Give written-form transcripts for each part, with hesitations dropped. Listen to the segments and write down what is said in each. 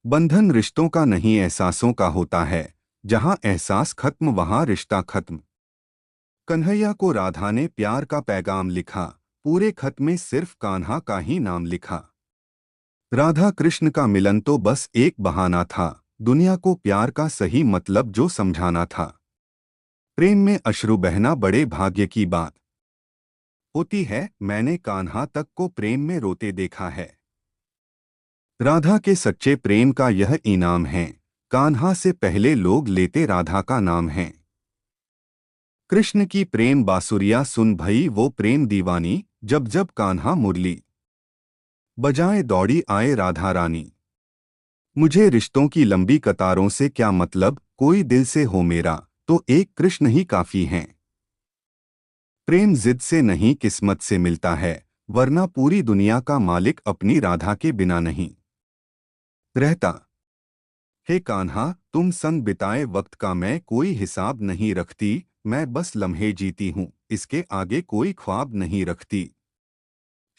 बंधन रिश्तों का नहीं एहसासों का होता है। जहां एहसास खत्म वहां रिश्ता खत्म। कन्हैया को राधा ने प्यार का पैगाम लिखा। पूरे खत में सिर्फ कान्हा का ही नाम लिखा। राधा कृष्ण का मिलन तो बस एक बहाना था। दुनिया को प्यार का सही मतलब जो समझाना था। प्रेम में अश्रु बहना बड़े भाग्य की बात होती है। मैंने कान्हा तक को प्रेम में रोते देखा है। राधा के सच्चे प्रेम का यह इनाम है। कान्हा से पहले लोग लेते राधा का नाम है। कृष्ण की प्रेम बांसुरिया सुन भई वो प्रेम दीवानी। जब जब कान्हा मुरली बजाए दौड़ी आए राधा रानी। मुझे रिश्तों की लंबी कतारों से क्या मतलब, कोई दिल से हो मेरा तो एक कृष्ण ही काफी हैं। प्रेम जिद से नहीं किस्मत से मिलता है, वरना पूरी दुनिया का मालिक अपनी राधा के बिना नहीं रहता। हे कान्हा, तुम संग बिताए वक्त का मैं कोई हिसाब नहीं रखती। मैं बस लम्हे जीती हूँ, इसके आगे कोई ख्वाब नहीं रखती।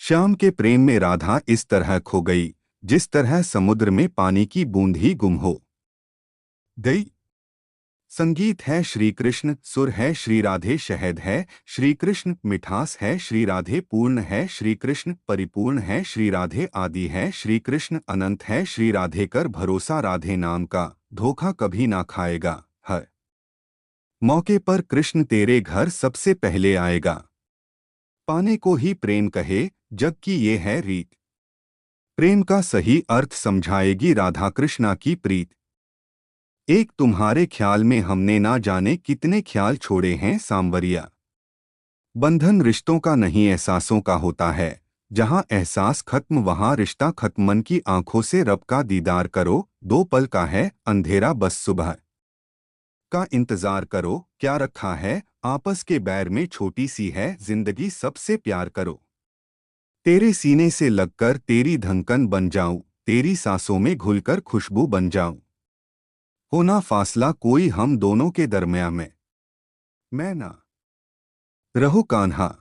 श्याम के प्रेम में राधा इस तरह खो गई, जिस तरह समुद्र में पानी की बूंद ही गुम हो गई। संगीत है श्री कृष्ण, सुर है श्री राधे, शहद है श्री कृष्ण, मिठास है श्री राधे, पूर्ण है श्री कृष्ण, परिपूर्ण है श्री राधे, आदि है श्री कृष्ण, अनंत है श्री राधे। कर भरोसा राधे नाम का, धोखा कभी ना खाएगा। हर मौके पर कृष्ण तेरे घर सबसे पहले आएगा। पाने को ही प्रेम कहे, जग की ये है रीत। प्रेम का सही अर्थ समझाएगी राधा कृष्णा की प्रीत। एक तुम्हारे ख्याल में हमने ना जाने कितने ख्याल छोड़े हैं सांवरिया। बंधन रिश्तों का नहीं एहसासों का होता है। जहां एहसास खत्म वहां रिश्ता खत्म। मन की आंखों से रब का दीदार करो, दो पल का है अंधेरा, बस सुबह का इंतजार करो। क्या रखा है आपस के बैर में, छोटी सी है जिंदगी, सबसे प्यार करो। तेरे सीने से लगकर तेरी धड़कन बन जाऊं, तेरी सांसों में घुलकर खुशबू बन जाऊं। होना फासला कोई हम दोनों के दरमियां में, मैं ना रहूं कान्हा,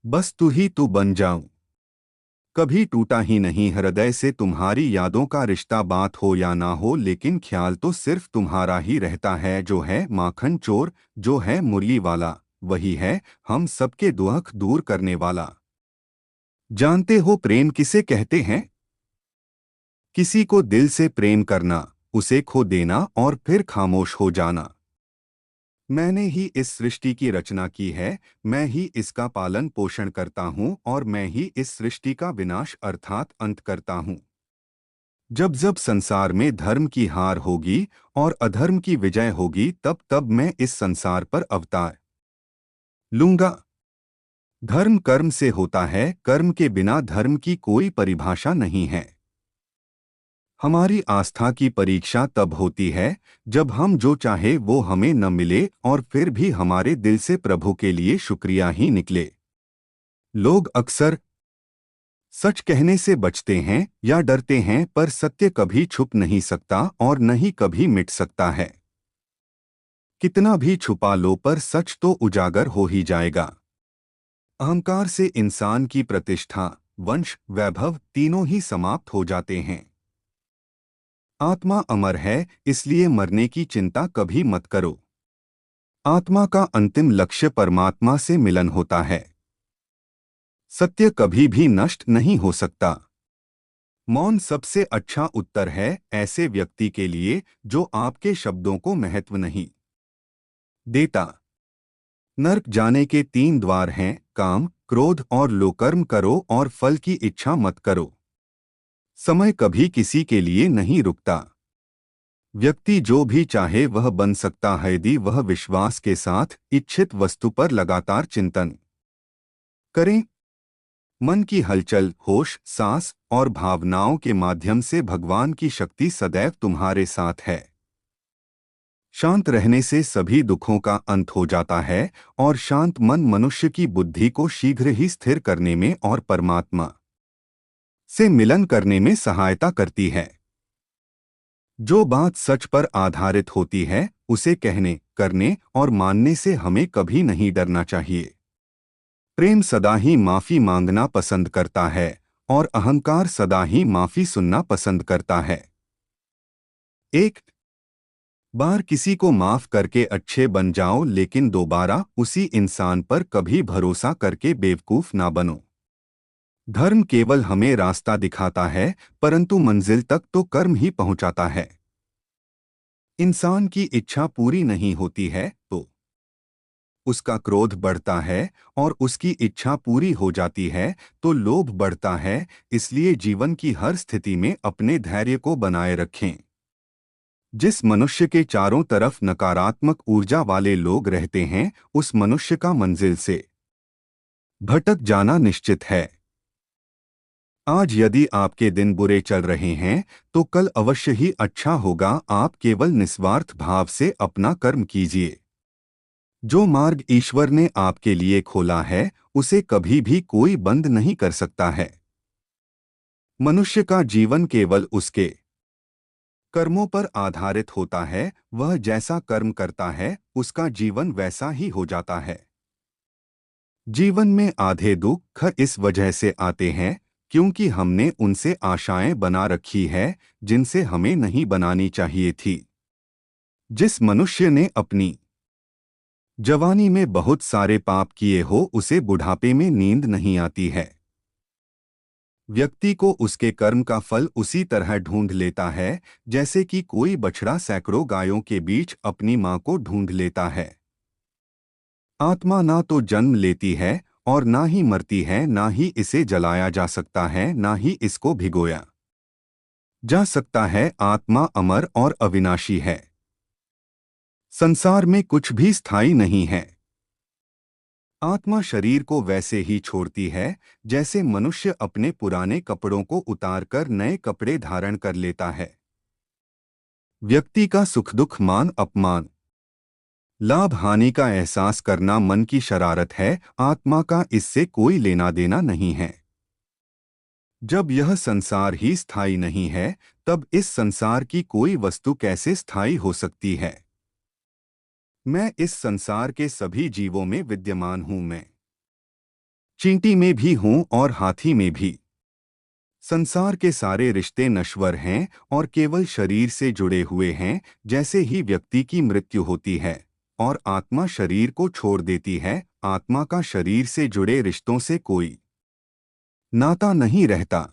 बस तू ही तू बन जाऊं। कभी टूटा ही नहीं हृदय से तुम्हारी यादों का रिश्ता, बात हो या ना हो लेकिन ख्याल तो सिर्फ तुम्हारा ही रहता है। जो है माखन चोर, जो है मुरली वाला, वही है हम सबके दुख दूर करने वाला। जानते हो प्रेम किसे कहते हैं? किसी को दिल से प्रेम करना, उसे खो देना और फिर खामोश हो जाना। मैंने ही इस सृष्टि की रचना की है, मैं ही इसका पालन पोषण करता हूँ और मैं ही इस सृष्टि का विनाश अर्थात अंत करता हूँ। जब जब संसार में धर्म की हार होगी और अधर्म की विजय होगी, तब तब मैं इस संसार पर अवतार लूंगा। धर्म कर्म से होता है, कर्म के बिना धर्म की कोई परिभाषा नहीं है। हमारी आस्था की परीक्षा तब होती है जब हम जो चाहे वो हमें न मिले और फिर भी हमारे दिल से प्रभु के लिए शुक्रिया ही निकले। लोग अक्सर सच कहने से बचते हैं या डरते हैं, पर सत्य कभी छुप नहीं सकता और न ही कभी मिट सकता है। कितना भी छुपा लो पर सच तो उजागर हो ही जाएगा। अहंकार से इंसान की प्रतिष्ठा, वंश, वैभव तीनों ही समाप्त हो जाते हैं। आत्मा अमर है, इसलिए मरने की चिंता कभी मत करो। आत्मा का अंतिम लक्ष्य परमात्मा से मिलन होता है। सत्य कभी भी नष्ट नहीं हो सकता। मौन सबसे अच्छा उत्तर है ऐसे व्यक्ति के लिए जो आपके शब्दों को महत्व नहीं देता। नर्क जाने के तीन द्वार हैं, काम, क्रोध और लोभ। कर्म करो और फल की इच्छा मत करो। समय कभी किसी के लिए नहीं रुकता। व्यक्ति जो भी चाहे वह बन सकता है यदि वह विश्वास के साथ इच्छित वस्तु पर लगातार चिंतन करें। मन की हलचल, होश, सांस और भावनाओं के माध्यम से भगवान की शक्ति सदैव तुम्हारे साथ है। शांत रहने से सभी दुखों का अंत हो जाता है और शांत मन मनुष्य की बुद्धि को शीघ्र ही स्थिर करने में और परमात्मा से मिलन करने में सहायता करती है। जो बात सच पर आधारित होती है उसे कहने, करने और मानने से हमें कभी नहीं डरना चाहिए। प्रेम सदा ही माफी मांगना पसंद करता है और अहंकार सदा ही माफी सुनना पसंद करता है। एक बार किसी को माफ करके अच्छे बन जाओ, लेकिन दोबारा उसी इंसान पर कभी भरोसा करके बेवकूफ ना बनो। धर्म केवल हमें रास्ता दिखाता है, परंतु मंजिल तक तो कर्म ही पहुंचाता है। इंसान की इच्छा पूरी नहीं होती है तो उसका क्रोध बढ़ता है, और उसकी इच्छा पूरी हो जाती है तो लोभ बढ़ता है। इसलिए जीवन की हर स्थिति में अपने धैर्य को बनाए रखें। जिस मनुष्य के चारों तरफ नकारात्मक ऊर्जा वाले लोग रहते हैं, उस मनुष्य का मंजिल से भटक जाना निश्चित है। आज यदि आपके दिन बुरे चल रहे हैं, तो कल अवश्य ही अच्छा होगा। आप केवल निस्वार्थ भाव से अपना कर्म कीजिए। जो मार्ग ईश्वर ने आपके लिए खोला है, उसे कभी भी कोई बंद नहीं कर सकता है। मनुष्य का जीवन केवल उसके कर्मों पर आधारित होता है। वह जैसा कर्म करता है, उसका जीवन वैसा ही हो जाता है। जीवन में आधे दुख इस वजह से आते हैं क्योंकि हमने उनसे आशाएं बना रखी है जिनसे हमें नहीं बनानी चाहिए थी। जिस मनुष्य ने अपनी जवानी में बहुत सारे पाप किए हो, उसे बुढ़ापे में नींद नहीं आती है। व्यक्ति को उसके कर्म का फल उसी तरह ढूंढ लेता है जैसे कि कोई बछड़ा सैकड़ों गायों के बीच अपनी मां को ढूंढ लेता है। आत्मा ना तो जन्म लेती है और ना ही मरती है, ना ही इसे जलाया जा सकता है, ना ही इसको भिगोया जा सकता है। आत्मा अमर और अविनाशी है। संसार में कुछ भी स्थायी नहीं है। आत्मा शरीर को वैसे ही छोड़ती है जैसे मनुष्य अपने पुराने कपड़ों को उतारकर नए कपड़े धारण कर लेता है। व्यक्ति का सुख दुख, मान अपमान, लाभ हानि का एहसास करना मन की शरारत है। आत्मा का इससे कोई लेना देना नहीं है। जब यह संसार ही स्थायी नहीं है, तब इस संसार की कोई वस्तु कैसे स्थायी हो सकती है। मैं इस संसार के सभी जीवों में विद्यमान हूं। मैं चींटी में भी हूं और हाथी में भी। संसार के सारे रिश्ते नश्वर हैं और केवल शरीर से जुड़े हुए हैं। जैसे ही व्यक्ति की मृत्यु होती है और आत्मा शरीर को छोड़ देती है, आत्मा का शरीर से जुड़े रिश्तों से कोई नाता नहीं रहता।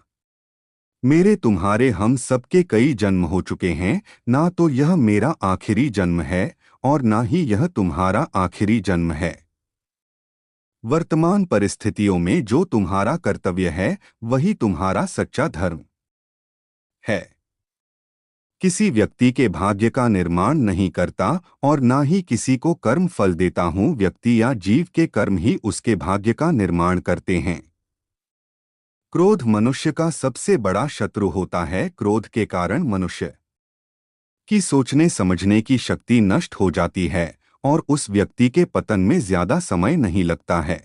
मेरे तुम्हारे हम सबके कई जन्म हो चुके हैं। ना तो यह मेरा आखिरी जन्म है और ना ही यह तुम्हारा आखिरी जन्म है। वर्तमान परिस्थितियों में जो तुम्हारा कर्तव्य है, वही तुम्हारा सच्चा धर्म है। किसी व्यक्ति के भाग्य का निर्माण नहीं करता और ना ही किसी को कर्म फल देता हूँ। व्यक्ति या जीव के कर्म ही उसके भाग्य का निर्माण करते हैं। क्रोध मनुष्य का सबसे बड़ा शत्रु होता है। क्रोध के कारण मनुष्य की सोचने समझने की शक्ति नष्ट हो जाती है और उस व्यक्ति के पतन में ज्यादा समय नहीं लगता है।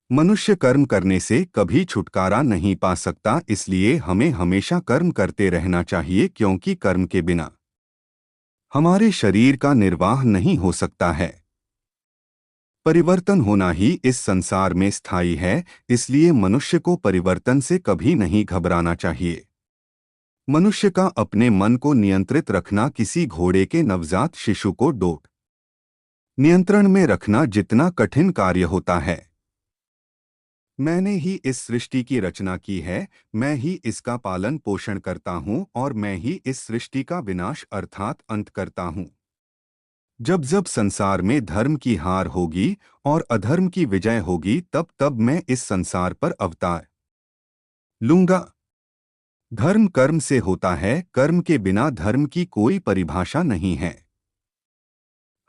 मनुष्य कर्म करने से कभी छुटकारा नहीं पा सकता, इसलिए हमें हमेशा कर्म करते रहना चाहिए, क्योंकि कर्म के बिना हमारे शरीर का निर्वाह नहीं हो सकता है। परिवर्तन होना ही इस संसार में स्थायी है, इसलिए मनुष्य को परिवर्तन से कभी नहीं घबराना चाहिए। मनुष्य का अपने मन को नियंत्रित रखना किसी घोड़े के नवजात शिशु को डोट नियंत्रण में रखना जितना कठिन कार्य होता है। मैंने ही इस सृष्टि की रचना की है, मैं ही इसका पालन पोषण करता हूँ और मैं ही इस सृष्टि का विनाश अर्थात अंत करता हूँ। जब जब संसार में धर्म की हार होगी और अधर्म की विजय होगी, तब तब मैं इस संसार पर अवतार लूंगा। धर्म कर्म से होता है, कर्म के बिना धर्म की कोई परिभाषा नहीं है।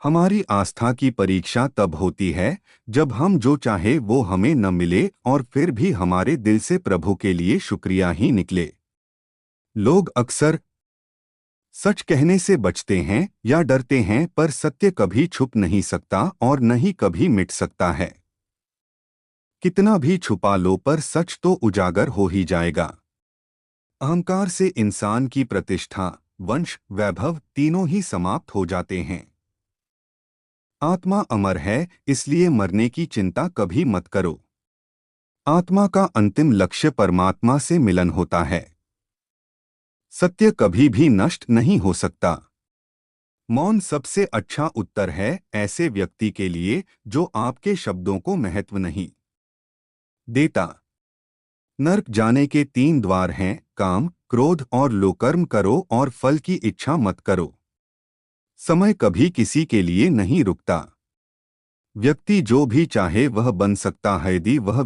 हमारी आस्था की परीक्षा तब होती है जब हम जो चाहे वो हमें न मिले और फिर भी हमारे दिल से प्रभु के लिए शुक्रिया ही निकले। लोग अक्सर सच कहने से बचते हैं या डरते हैं, पर सत्य कभी छुप नहीं सकता और न ही कभी मिट सकता है। कितना भी छुपा लो, पर सच तो उजागर हो ही जाएगा। अहंकार से इंसान की प्रतिष्ठा, वंश, वैभव तीनों ही समाप्त हो जाते हैं। आत्मा अमर है, इसलिए मरने की चिंता कभी मत करो। आत्मा का अंतिम लक्ष्य परमात्मा से मिलन होता है। सत्य कभी भी नष्ट नहीं हो सकता। मौन सबसे अच्छा उत्तर है ऐसे व्यक्ति के लिए जो आपके शब्दों को महत्व नहीं देता। नर्क जाने के 3 द्वार हैं, काम, क्रोध और लोभ। कर्म करो और फल की इच्छा मत करो। समय कभी किसी के लिए नहीं रुकता। व्यक्ति जो भी चाहे वह बन सकता है यदि वह